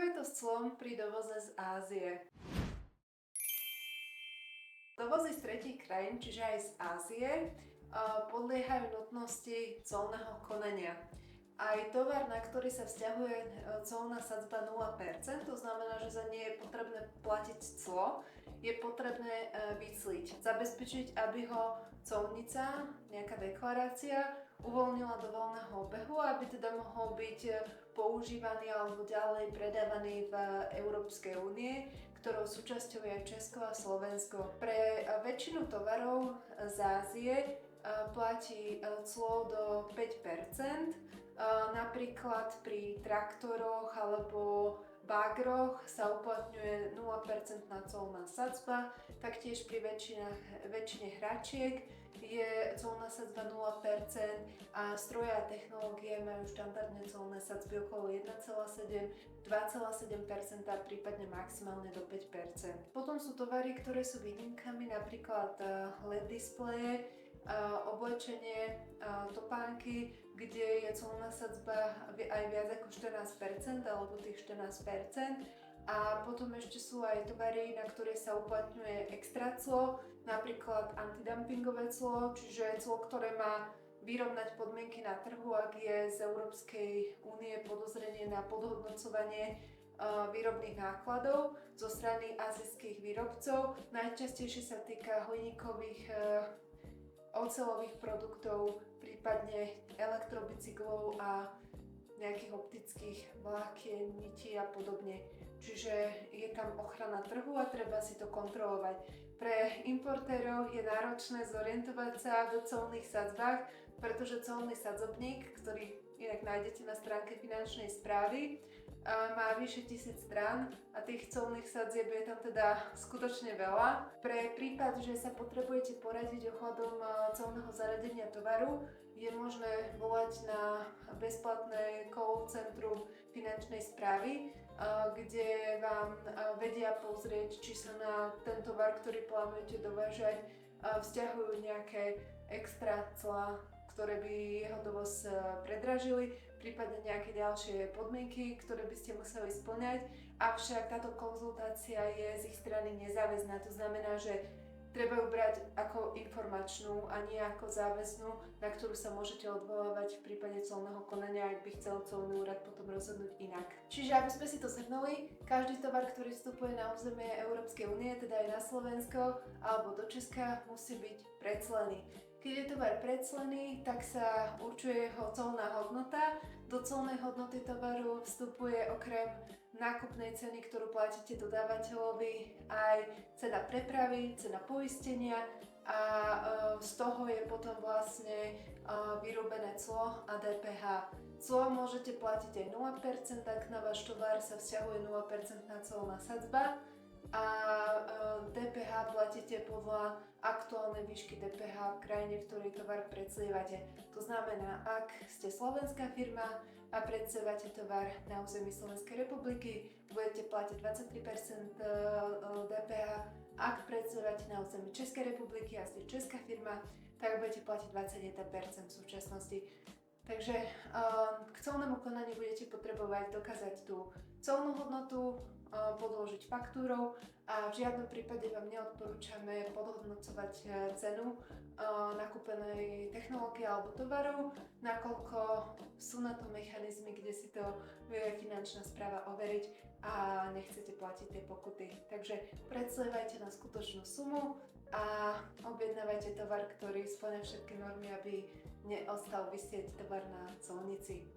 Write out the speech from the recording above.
Ako je to s clom pri dovoze z Ázie? Dovozy z tretích krajín, čiže aj z Ázie, podliehajú nutnosti colného konania. Aj tovar, na ktorý sa vzťahuje colná sadzba 0%, to znamená, že za nie je potrebné platiť clo, je potrebné vycliť, zabezpečiť, aby ho colnica, nejaká deklarácia, uvoľnila do voľného obehu, aby teda mohol byť používaný alebo ďalej predávaný v Európskej únie, ktorou súčasťou je Česko a Slovensko. Pre väčšinu tovarov z Ázie platí clo do 5%. Napríklad pri traktoroch alebo bagroch sa uplatňuje 0% colná sadzba, taktiež pri väčšine hračiek je colná sadzba 0% a stroje a technológie majú štandardné colné sadzby okolo 1,7, 2,7%, prípadne maximálne do 5%. Potom sú tovary, ktoré sú výnimkami, napríklad LED displeje, oblečenie, topánky, kde je colná sadzba aj viac ako 14% alebo tých 14%. A potom ešte sú aj tovary, na ktoré sa uplatňuje extra clo, napríklad antidumpingové clo, čiže clo, ktoré má vyrovnať podmienky na trhu, ak je z Európskej únie podozrenie na podhodnocovanie výrobných nákladov zo strany azijských výrobcov. Najčastejšie sa týka hliníkových oceľových produktov, prípadne elektrobicyklov a nejakých optických vlákien, nití a podobne. Čiže je tam ochrana trhu a treba si to kontrolovať. Pre importérov je náročné zorientovať sa v colných sadzbách, pretože colný sadzobník, ktorý inak nájdete na stránke finančnej správy, má vyše 1000 strán a tých colných sadzieb je tam teda skutočne veľa. Pre prípad, že sa potrebujete poradiť ohľadom colného zaradenia tovaru, je možné volať na bezplatné call centrum finančnej správy, kde vám vedia pozrieť, či sa na ten tovar, ktorý plánujete dovážať, vzťahujú nejaké extra clá, ktoré by jeho dovoz predražili, prípadne nejaké ďalšie podmienky, ktoré by ste museli spĺňať. Avšak táto konzultácia je z ich strany nezáväzná, to znamená, že treba ju brať ako informačnú a nie ako záväznú, na ktorú sa môžete odvolávať v prípade colného konania, ak by chcel colný úrad potom rozhodnúť inak. Čiže aby sme si to zhrnuli, každý tovar, ktorý vstupuje na územie Európskej únie, teda aj na Slovensko alebo do Česka, musí byť preclený. Keď je tovar preclený, tak sa určuje jeho colná hodnota. Do colnej hodnoty tovaru vstupuje okrem nákupnej ceny, ktorú platíte dodávateľovi, aj cena prepravy, cena poistenia a z toho je potom vlastne vyrúbené clo a DPH. Clo môžete platiť aj 0%, ak na váš tovar sa vzťahuje 0% colná sadzba, a DPH platíte podľa aktuálnej výšky DPH v krajine, v ktorej tovar predslievate. To znamená, ak ste slovenská firma a predslievate tovar na území Slovenskej republiky, budete platiť 23% DPH. Ak predslievate na území Českej republiky a ste česká firma, tak budete platiť 21% v súčasnosti. Takže k colnému konaniu budete potrebovať dokázať tú colnú hodnotu, podložiť faktúrou a v žiadnom prípade vám neodporúčame podhodnocovať cenu nakúpenej technológie alebo tovaru, nakoľko sú na to mechanizmy, kde si to vie finančná správa overiť a nechcete platiť tie pokuty. Takže predslievajte na skutočnú sumu a objednávajte tovar, ktorý spĺňa všetky normy, aby neostal visieť tovar na colnici.